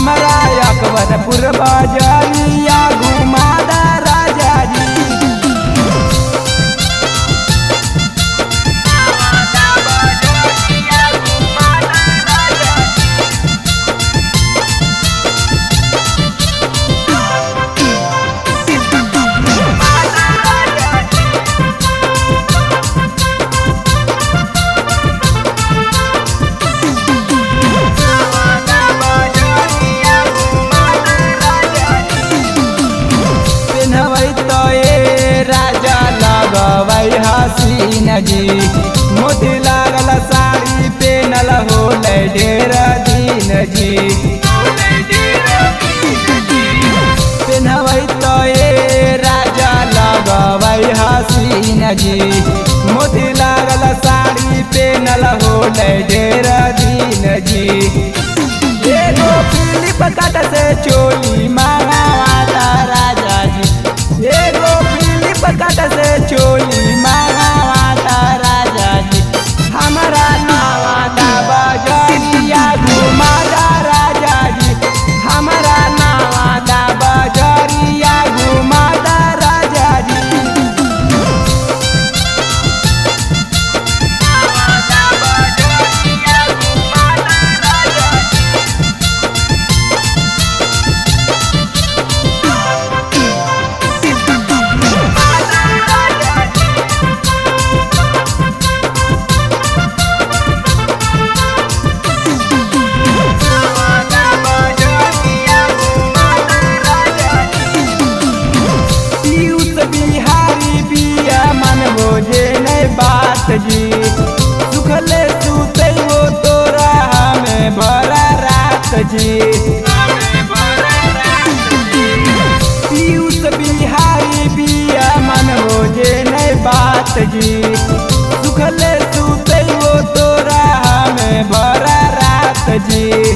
हमारा अकबरपुर बाजरिया घुमादा राजा जी। हसीन जी मोती लागल साड़ी पेनल हो ढेर दिन जी। पेनबै तो ये राजा लगबै हसीन जी मोती लागल साड़ी पेनल हो ढेर दिन जी। एगो फिलिप कट से चोली मांगाता राजा जी। एगो फिलिप कट से चोली मांगाता राजा जी। हमारा नवादा बजरिया घुमादा राजा जी। हमारा नवादा बजरिया घुमादा राजा जी। बात जी सुखले सुते वो तोरा हमें भरा रात जी। पीयूष बिहारी बिया मन हो जे नहीं बात जी सुखले सुते वो तोरा हमें भरा रात जी।